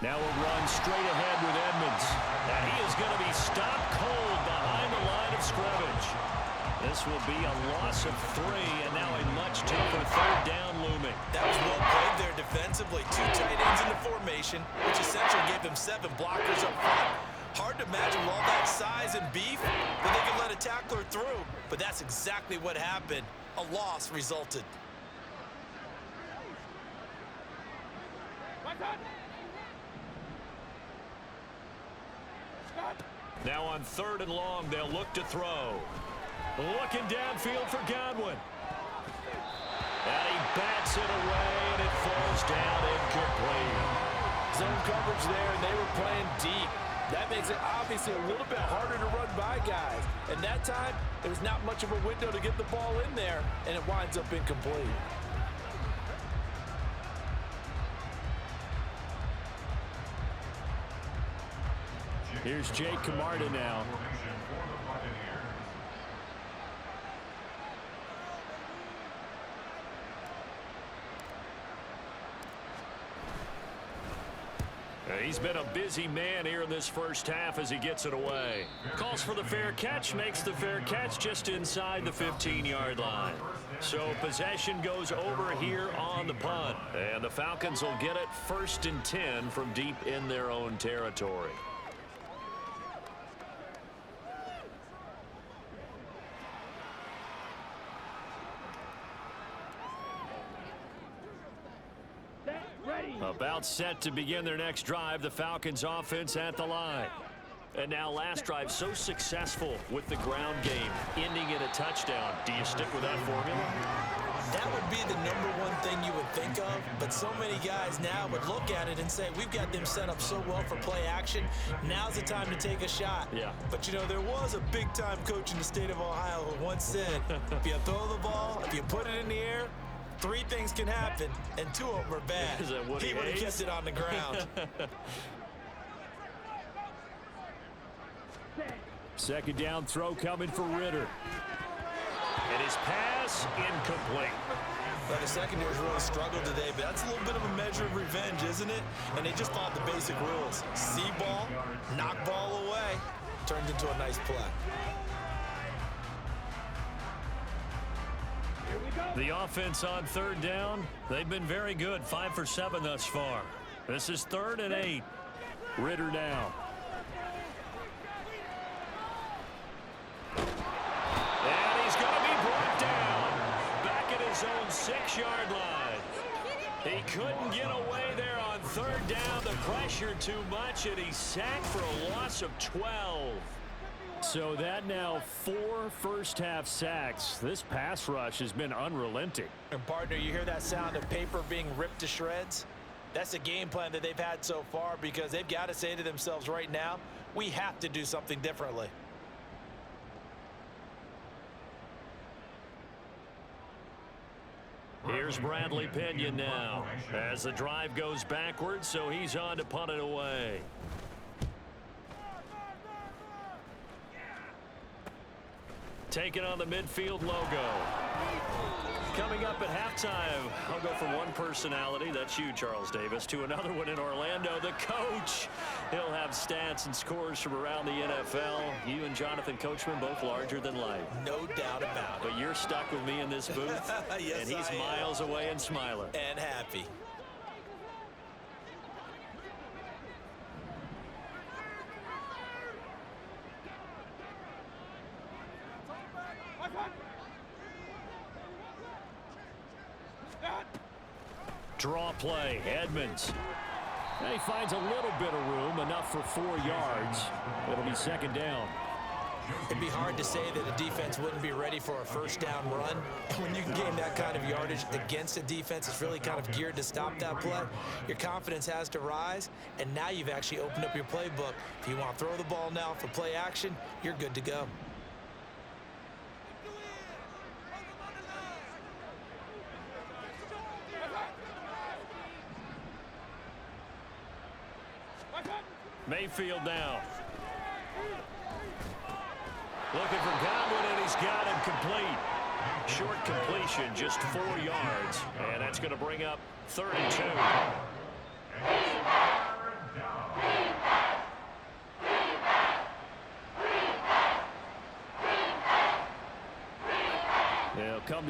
Now a run straight ahead with Edmonds. And he is going to be stopped cold behind the line of scrimmage. This will be a loss of 3, and now a much tougher third down looming. That was well played there defensively. 2 tight ends in the formation, which essentially gave them 7 blockers up front. Hard to imagine with all that size and beef that they could let a tackler through, but that's exactly what happened. A loss resulted. Now on 3rd and long, they'll look to throw. Looking downfield for Godwin. And he bats it away, and it falls down incomplete. Zone coverage there, and they were playing deep. That makes it obviously a little bit harder to run by guys. And that time, there was not much of a window to get the ball in there, and it winds up incomplete. Here's Jake Camarda now. He's been a busy man here in this first half as he gets it away. Calls for the fair catch, makes the fair catch just inside the 15-yard line. So possession goes over here on the punt. And the Falcons will get it 1st and 10 from deep in their own territory. About set to begin their next drive, the Falcons offense at the line. And now last drive so successful with the ground game, ending in a touchdown. Do you stick with that formula? That would be the #1 thing you would think of, but so many guys now would look at it and say, we've got them set up so well for play action, now's the time to take a shot. Yeah. But, you know, there was a big-time coach in the state of Ohio who once said, if you throw the ball, if you put it in the air, 3 things can happen, and 2 of them are bad. Is that what he would have kept it on the ground. 2nd down throw coming for Ritter. And his pass incomplete. Well, the secondary's really struggled today, but that's a little bit of a measure of revenge, isn't it? And they just followed the basic rules. See ball, knock ball away, turned into a nice play. The offense on 3rd down, they've been very good, 5 for 7 thus far. This is 3rd and 8. Ritter now. And he's going to be brought down back at his own 6-yard line. He couldn't get away there on 3rd down. The pressure too much, and he's sacked for a loss of 12. So that now 4 first-half sacks. This pass rush has been unrelenting. And partner, you hear that sound of paper being ripped to shreds? That's the game plan that they've had so far, because they've got to say to themselves right now, we have to do something differently. Here's Bradley Pinion now as the drive goes backwards, so he's on to punt it away. Taking on the midfield logo. Coming up at halftime, I'll go from one personality, that's you, Charles Davis, to another one in Orlando, the coach. He'll have stats and scores from around the NFL. You and Jonathan Coachman, both larger than life. No doubt about it. But you're stuck with me in this booth, yes, and he's miles away and smiling. And happy. Draw play, Edmonds. And he finds a little bit of room, enough for 4 yards. It'll be 2nd down. It'd be hard to say that a defense wouldn't be ready for a 1st down run. When you can gain that kind of yardage against a defense that's really kind of geared to stop that play, your confidence has to rise, and now you've actually opened up your playbook. If you want to throw the ball now for play action, you're good to go. Mayfield now. Looking for Godwin, and he's got him complete. Short completion, just 4 yards. And that's going to bring up 3rd and 2.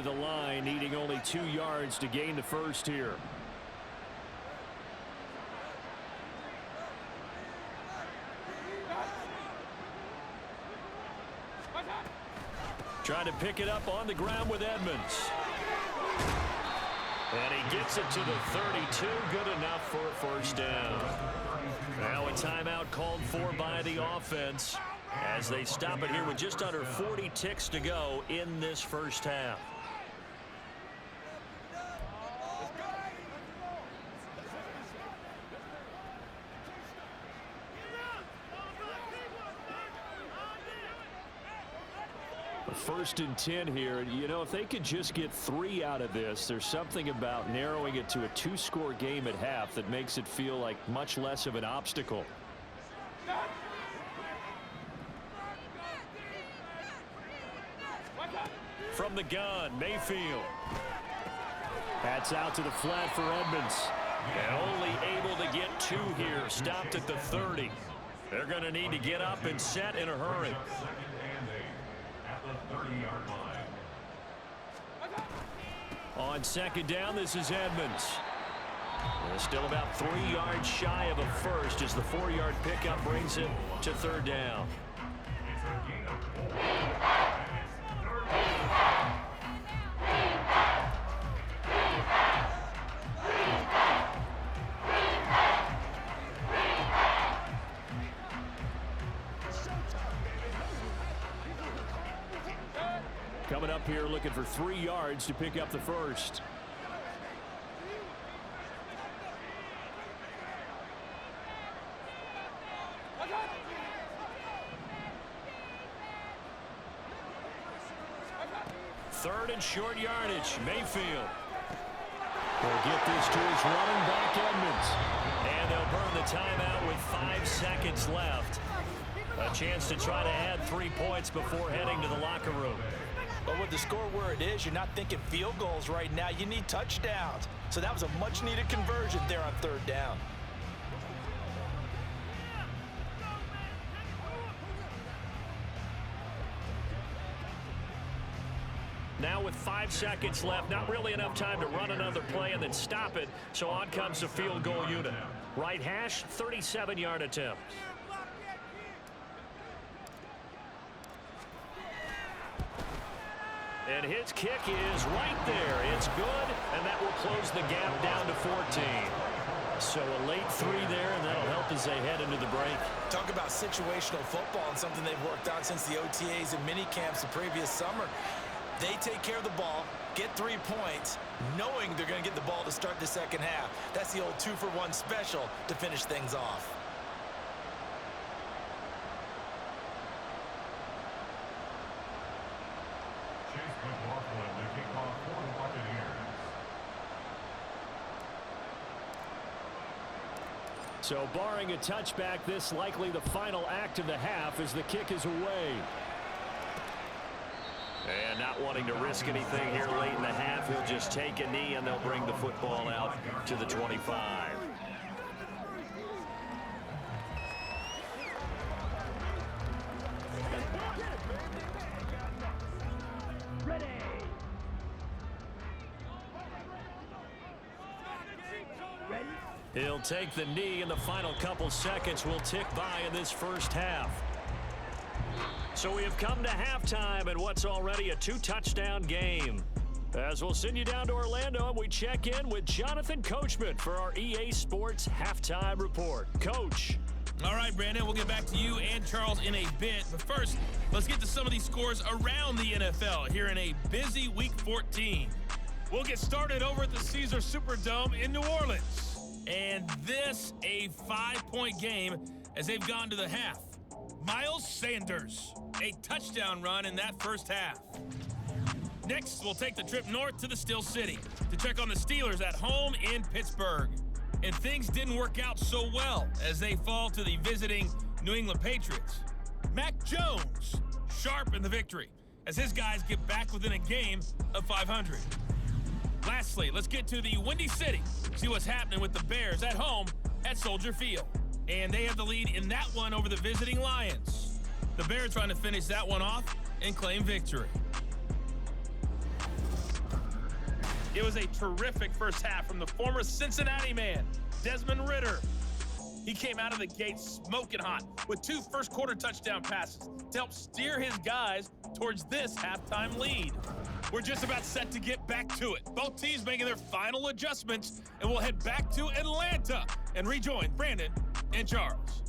to the line, needing only 2 yards to gain the first here. Trying to pick it up on the ground with Edmonds. And he gets it to the 32. Good enough for a first down. Now a timeout called for by the offense as they stop it here with just under 40 ticks to go in this first half. First and 10 here. You know, if they could just get 3 out of this, there's something about narrowing it to a 2-score game at half that makes it feel like much less of an obstacle. From the gun, Mayfield. That's out to the flat for Edmonds. And only able to get 2 here. Stopped at the 30. They're going to need to get up and set in a hurry. On second down, this is Edmonds. They're still about 3 yards shy of a first as the 4-yard pickup brings it to third down. Coming up here looking for 3 yards to pick up the first. Third and short yardage. Mayfield will get this to his running back, Edmonds. And they'll burn the timeout with 5 seconds left. A chance to try to add 3 points before heading to the locker room. But with the score where it is, you're not thinking field goals right now. You need touchdowns. So that was a much-needed conversion there on third down. Now with 5 seconds left, not really enough time to run another play and then stop it. So on comes the field goal unit. Right hash, 37-yard attempt. And his kick is right there. It's good, and that will close the gap down to 14. So a late 3 there, and that'll help as they head into the break. Talk about situational football and something they've worked on since the OTAs and mini camps the previous summer. They take care of the ball, get 3 points, knowing they're going to get the ball to start the second half. That's the old 2-for-1 special to finish things off. So barring a touchback, this likely the final act of the half as the kick is away. And not wanting to risk anything here late in the half, he'll just take a knee and they'll bring the football out to the 25. He'll take the knee, and the final couple seconds will tick by in this first half. So we have come to halftime in what's already a 2-touchdown game. As we'll send you down to Orlando, and we check in with Jonathan Coachman for our EA Sports Halftime Report. Coach. All right, Brandon, we'll get back to you and Charles in a bit. But first, let's get to some of these scores around the NFL here in a busy Week 14. We'll get started over at the Caesar Superdome in New Orleans. And this, a 5-point game as they've gone to the half. Miles Sanders, a touchdown run in that first half. Next, we'll take the trip north to the Steel City to check on the Steelers at home in Pittsburgh. And things didn't work out so well as they fall to the visiting New England Patriots. Mac Jones, sharp in the victory as his guys get back within a game of 500. Lastly, let's get to the Windy City, see what's happening with the Bears at home at Soldier Field. And they have the lead in that one over the visiting Lions. The Bears trying to finish that one off and claim victory. It was a terrific first half from the former Cincinnati man, Desmond Ridder. He came out of the gate smoking hot with 2 first-quarter touchdown passes to help steer his guys towards this halftime lead. We're just about set to get back to it. Both teams making their final adjustments, and we'll head back to Atlanta and rejoin Brandon and Charles.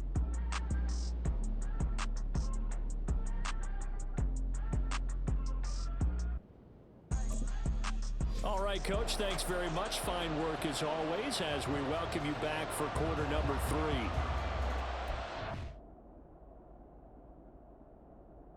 All right, Coach, thanks very much. Fine work as always as we welcome you back for quarter number 3.